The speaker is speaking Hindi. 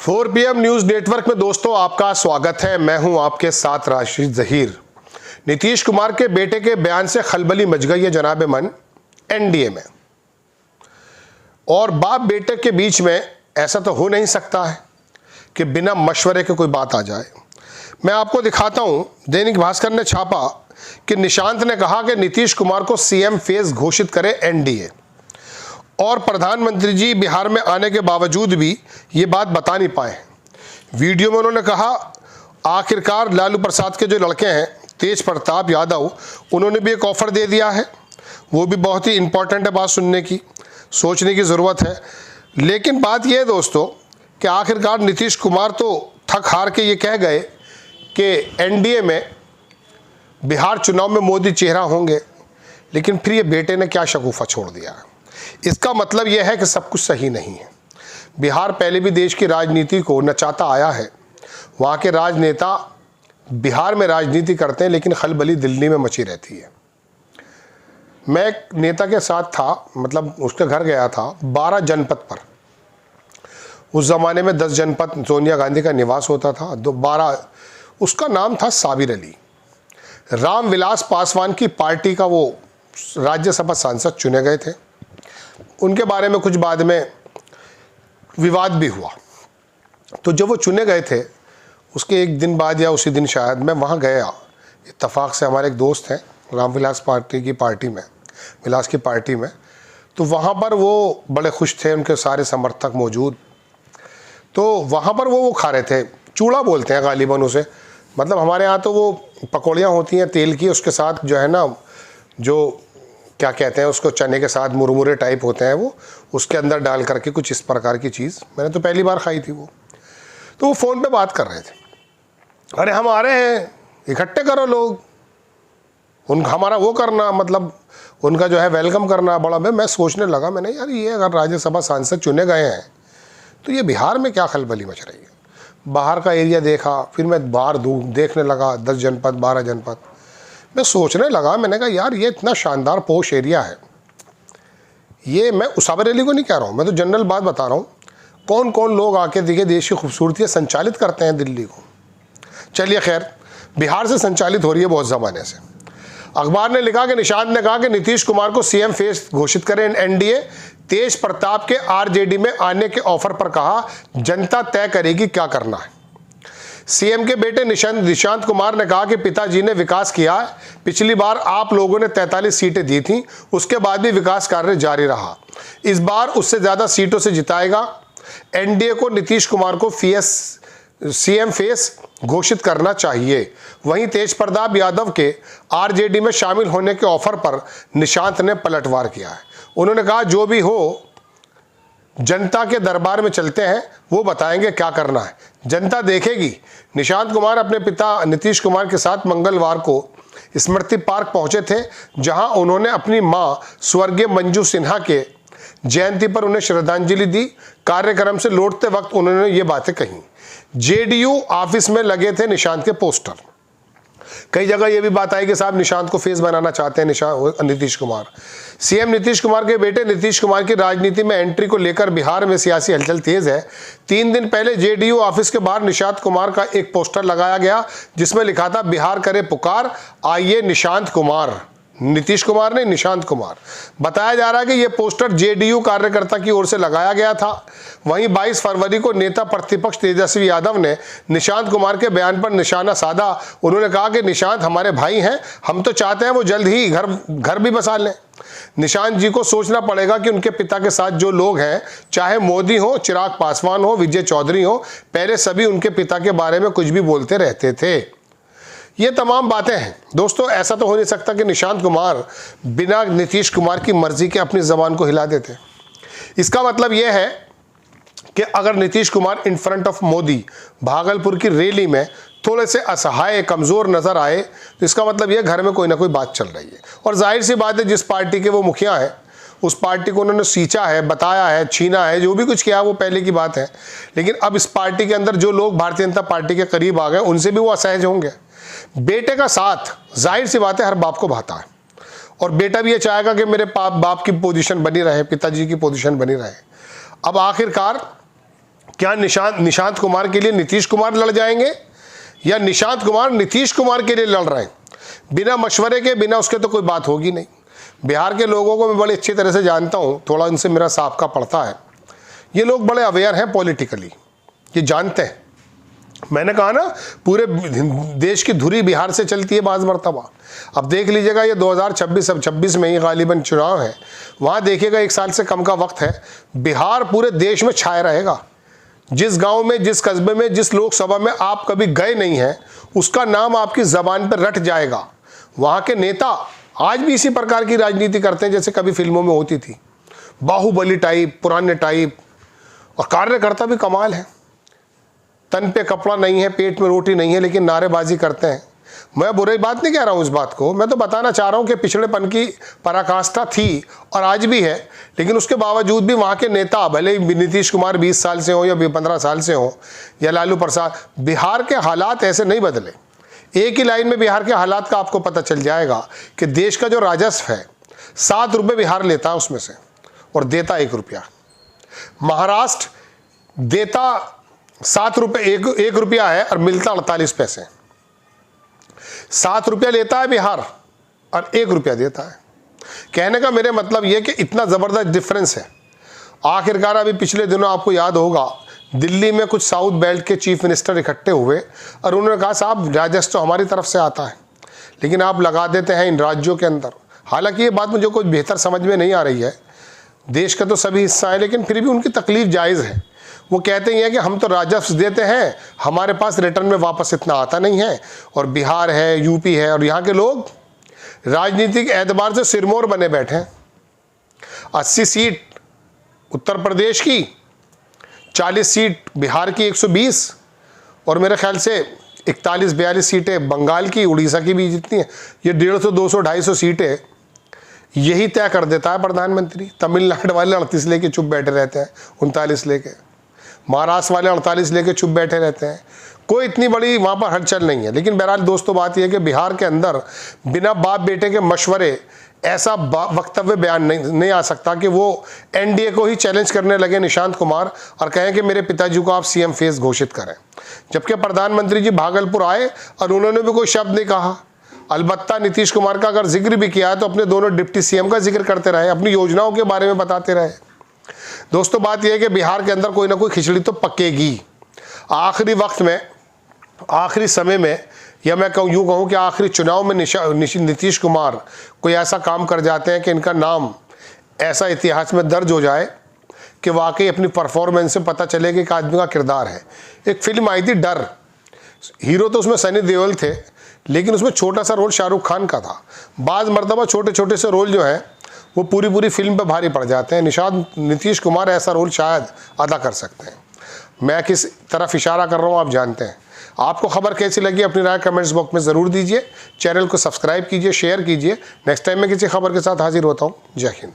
4 PM न्यूज़ नेटवर्क में दोस्तों आपका स्वागत है। मैं हूं आपके साथ राशिद जहीर। नीतीश कुमार के बेटे के बयान से खलबली मच गई है जनाब मन एनडीए में, और बाप बेटे के बीच में ऐसा तो हो नहीं सकता है कि बिना मशवरे के कोई बात आ जाए। मैं आपको दिखाता हूं, दैनिक भास्कर ने छापा कि निशांत ने कहा कि नीतीश कुमार को सीएम फेस घोषित करे एनडीए, और प्रधानमंत्री जी बिहार में आने के बावजूद भी ये बात बता नहीं पाए। वीडियो में उन्होंने कहा आखिरकार लालू प्रसाद के जो लड़के हैं तेज प्रताप यादव, उन्होंने भी एक ऑफ़र दे दिया है। वो भी बहुत ही इम्पोर्टेंट है, बात सुनने की, सोचने की ज़रूरत है। लेकिन बात यह है दोस्तों कि आखिरकार नीतीश कुमार तो थक हार के ये कह गए कि एनडीए में बिहार चुनाव में मोदी चेहरा होंगे, लेकिन फिर ये बेटे ने क्या शगुफा छोड़ दिया है। इसका मतलब यह है कि सब कुछ सही नहीं है। बिहार पहले भी देश की राजनीति को नचाता आया है। वहाँ के राजनेता बिहार में राजनीति करते हैं, लेकिन खलबली दिल्ली में मची रहती है। मैं एक नेता के साथ था, मतलब उसके घर गया था 12 जनपद पर। उस ज़माने में 10 जनपद सोनिया गांधी का निवास होता था, 12 उसका नाम था साबिर अली। रामविलास पासवान की पार्टी का वो राज्यसभा सांसद चुने गए थे। उनके बारे में कुछ बाद में विवाद भी हुआ। तो जब वो चुने गए थे उसके एक दिन बाद या उसी दिन शायद मैं वहाँ गया, इत्तेफाक से हमारे एक दोस्त हैं रामविलास की पार्टी में, तो वहाँ पर वो बड़े खुश थे, उनके सारे समर्थक मौजूद। तो वहाँ पर वो खा रहे थे, चूड़ा बोलते हैं गालिबन उसे, मतलब हमारे यहाँ तो वो पकौड़ियाँ होती हैं तेल की, उसके साथ जो है ना, जो क्या कहते हैं उसको, चने के साथ मुरमुरे टाइप होते हैं वो, उसके अंदर डाल करके कुछ इस प्रकार की चीज़, मैंने तो पहली बार खाई थी वो। तो वो फ़ोन पे बात कर रहे थे, अरे हम आ रहे हैं, इकट्ठे करो लोग, हमारा वो करना, मतलब उनका जो है वेलकम करना बड़ा। मैं सोचने लगा, मैंने यार ये अगर राज्यसभा सांसद चुने गए हैं तो ये बिहार में क्या खलबली मच रही है। बाहर का एरिया देखा, फिर मैं बाहर देखने लगा 10 जनपद 12 जनपद। मैं सोचने लगा, मैंने कहा यार ये इतना शानदार पोश एरिया है। ये मैं साबिर अली को नहीं कह रहा हूँ, मैं तो जनरल बात बता रहा हूँ। कौन कौन लोग आके देखिए देश की खूबसूरती संचालित करते हैं दिल्ली को। चलिए खैर, बिहार से संचालित हो रही है बहुत ज़माने से। अखबार ने लिखा कि निशांत ने कहा कि नीतीश कुमार को सीएम फेस घोषित करें एनडीए। तेज प्रताप के आरजेडी में आने के ऑफर पर कहा जनता तय करेगी क्या करना है। सीएम के बेटे निशांत कुमार ने कहा कि पिताजी ने विकास किया है। पिछली बार आप लोगों ने 43 सीटें दी थी, उसके बाद भी विकास कार्य जारी रहा। इस बार उससे ज़्यादा सीटों से जिताएगा। एनडीए को नीतीश कुमार को सीएम फेस घोषित करना चाहिए। वहीं तेज प्रताप यादव के आरजेडी में शामिल होने के ऑफर पर निशांत ने पलटवार किया है। उन्होंने कहा जो भी हो जनता के दरबार में चलते हैं, वो बताएंगे क्या करना है, जनता देखेगी। निशांत कुमार अपने पिता नीतीश कुमार के साथ मंगलवार को स्मृति पार्क पहुंचे थे, जहां उन्होंने अपनी मां स्वर्गीय मंजू सिन्हा के जयंती पर उन्हें श्रद्धांजलि दी। कार्यक्रम से लौटते वक्त उन्होंने ये बातें कही। जेडीयू ऑफिस में लगे थे निशांत के पोस्टर। कई जगह यह भी बात आई कि साहब निशांत को फेस बनाना चाहते हैं नीतीश कुमार। सीएम नीतीश कुमार के बेटे नीतीश कुमार की राजनीति में एंट्री को लेकर बिहार में सियासी हलचल तेज है। 3 दिन पहले जेडीयू ऑफिस के बाहर निशांत कुमार का एक पोस्टर लगाया गया, जिसमें लिखा था बिहार करे पुकार, आइए निशांत कुमार। नीतीश कुमार ने निशांत कुमार। बताया जा रहा है कि यह पोस्टर जेडीयू कार्यकर्ता की ओर से लगाया गया था। वहीं 22 फरवरी को नेता प्रतिपक्ष तेजस्वी यादव ने निशांत कुमार के बयान पर निशाना साधा। उन्होंने कहा कि निशांत हमारे भाई हैं, हम तो चाहते हैं वो जल्द ही घर भी बसा लें। निशांत जी को सोचना पड़ेगा कि उनके पिता के साथ जो लोग हैं, चाहे मोदी हो, चिराग पासवान हो, विजय चौधरी हो, पहले सभी उनके पिता के बारे में कुछ भी बोलते रहते थे। ये तमाम बातें हैं दोस्तों। ऐसा तो हो नहीं सकता कि निशांत कुमार बिना नीतीश कुमार की मर्जी के अपनी ज़बान को हिला देते। इसका मतलब यह है कि अगर Nitish Kumar in front of Modi Bhagalpur की रैली में थोड़े से असहाय कमज़ोर नज़र आए, तो इसका मतलब यह घर में कोई ना कोई बात चल रही है। और जाहिर सी बात है, जिस पार्टी के वो मुखिया हैं उस पार्टी को उन्होंने सींचा है, बताया है, छीना है, जो भी कुछ किया वो पहले की बात है। लेकिन अब इस पार्टी के अंदर जो लोग भारतीय जनता पार्टी के करीब आ गए, उनसे भी वो असहज होंगे। बेटे का साथ जाहिर सी बात है हर बाप को भाता है, और बेटा भी ये चाहेगा कि मेरे बाप की पोजीशन बनी रहे, पिताजी की पोजीशन बनी रहे। अब आखिरकार क्या निशांत कुमार के लिए नीतीश कुमार लड़ जाएंगे या निशांत कुमार नीतीश कुमार के लिए लड़ रहे हैं? बिना मशवरे के, बिना उसके तो कोई बात होगी नहीं। बिहार के लोगों को मैं बड़ी अच्छी तरह से जानता हूँ, थोड़ा इनसे मेरा साबका पड़ता है। ये लोग बड़े अवेयर हैं पॉलिटिकली, ये जानते हैं। मैंने कहा ना, पूरे देश की धुरी बिहार से चलती है बाज़ मरतबा। अब देख लीजिएगा, ये 2026 अब 26 में ही गालिबन चुनाव है, वहाँ देखिएगा 1 साल से कम का वक्त है, बिहार पूरे देश में छाया रहेगा। जिस गांव में, जिस कस्बे में, जिस लोकसभा में आप कभी गए नहीं हैं, उसका नाम आपकी ज़बान पर रट जाएगा। वहाँ के नेता आज भी इसी प्रकार की राजनीति करते हैं जैसे कभी फिल्मों में होती थी, बाहुबली टाइप, पुराने टाइप। और कार्यकर्ता भी कमाल है, तन पे कपड़ा नहीं है, पेट में रोटी नहीं है, लेकिन नारेबाजी करते हैं। मैं बुरी बात नहीं कह रहा हूँ इस बात को, मैं तो बताना चाह रहा हूँ कि पिछड़ेपन की पराकाष्ठा थी और आज भी है, लेकिन उसके बावजूद भी वहाँ के नेता, भले ही नीतीश कुमार 20 साल से हो या 15 साल से हो या लालू प्रसाद, बिहार के हालात ऐसे नहीं बदले। एक ही लाइन में बिहार के हालात का आपको पता चल जाएगा कि देश का जो राजस्व है 7 रुपये बिहार लेता है उसमें से और देता 1 रुपया। महाराष्ट्र देता 7 रुपये, 1 रुपया है और मिलता 48 पैसे। 7 रुपया लेता है बिहार और 1 रुपया देता है। कहने का मेरे मतलब यह कि इतना ज़बरदस्त डिफरेंस है। आखिरकार अभी पिछले दिनों आपको याद होगा, दिल्ली में कुछ साउथ बेल्ट के चीफ मिनिस्टर इकट्ठे हुए और उन्होंने कहा, साहब राजस्व तो हमारी तरफ से आता है, लेकिन आप लगा देते हैं इन राज्यों के अंदर। हालांकि ये बात मुझे कुछ बेहतर समझ में नहीं आ रही है, देश का तो सभी हिस्सा है, लेकिन फिर भी उनकी तकलीफ जायज़ है। वो कहते हैं कि हम तो राजस्व देते हैं, हमारे पास रिटर्न में वापस इतना आता नहीं है, और बिहार है, यूपी है, और यहाँ के लोग राजनीतिक एतबार से सिरमौर बने बैठे हैं। 80 सीट उत्तर प्रदेश की, 40 सीट बिहार की, 120, और मेरे ख्याल से 41-42 सीटें बंगाल की, उड़ीसा की भी जितनी है, ये 150, 200, 250 सीटें यही तय कर देता है प्रधानमंत्री। तमिलनाडु वाले 38 लेके चुप बैठे रहते हैं, 39 लेके, महाराष्ट्र वाले 48 लेके चुप बैठे रहते हैं। कोई इतनी बड़ी वहाँ पर हलचल नहीं है। लेकिन बहरहाल दोस्तों, बात यह है कि बिहार के अंदर बिना बाप बेटे के मशवरे ऐसा वक्तव्य बयान नहीं आ सकता कि वो एनडीए को ही चैलेंज करने लगे निशांत कुमार और कहें कि मेरे पिताजी को आप सीएम फेस घोषित करें, जबकि प्रधानमंत्री जी भागलपुर आए और उन्होंने भी कोई शब्द नहीं कहा। अलबत्ता नीतीश कुमार का अगर जिक्र भी किया है तो अपने दोनों डिप्टी सीएम का जिक्र करते रहे, अपनी योजनाओं के बारे में बताते रहे। दोस्तों, बात यह है कि बिहार के अंदर कोई ना कोई खिचड़ी तो पकेगी। आखिरी वक्त में, आखिरी समय में, या मैं यूँ कहूँ कि आखिरी चुनाव में नीतीश कुमार कोई ऐसा काम कर जाते हैं कि इनका नाम ऐसा इतिहास में दर्ज हो जाए कि वाकई अपनी परफॉर्मेंस से पता चले कि एक आदमी का किरदार है। एक फिल्म आई थी डर, हीरो तो उसमें सनी देओल थे, लेकिन उसमें छोटा सा रोल शाहरुख खान का था। बाज़ मरतबा छोटे छोटे से रोल जो हैं वो पूरी पूरी फिल्म पे भारी पड़ जाते हैं। नीतीश कुमार ऐसा रोल शायद अदा कर सकते हैं। मैं किस तरफ इशारा कर रहा हूँ आप जानते हैं। आपको खबर कैसी लगी अपनी राय कमेंट्स बॉक्स में ज़रूर दीजिए। चैनल को सब्सक्राइब कीजिए, शेयर कीजिए। नेक्स्ट टाइम मैं किसी खबर के साथ हाजिर होता हूँ। जय हिंद।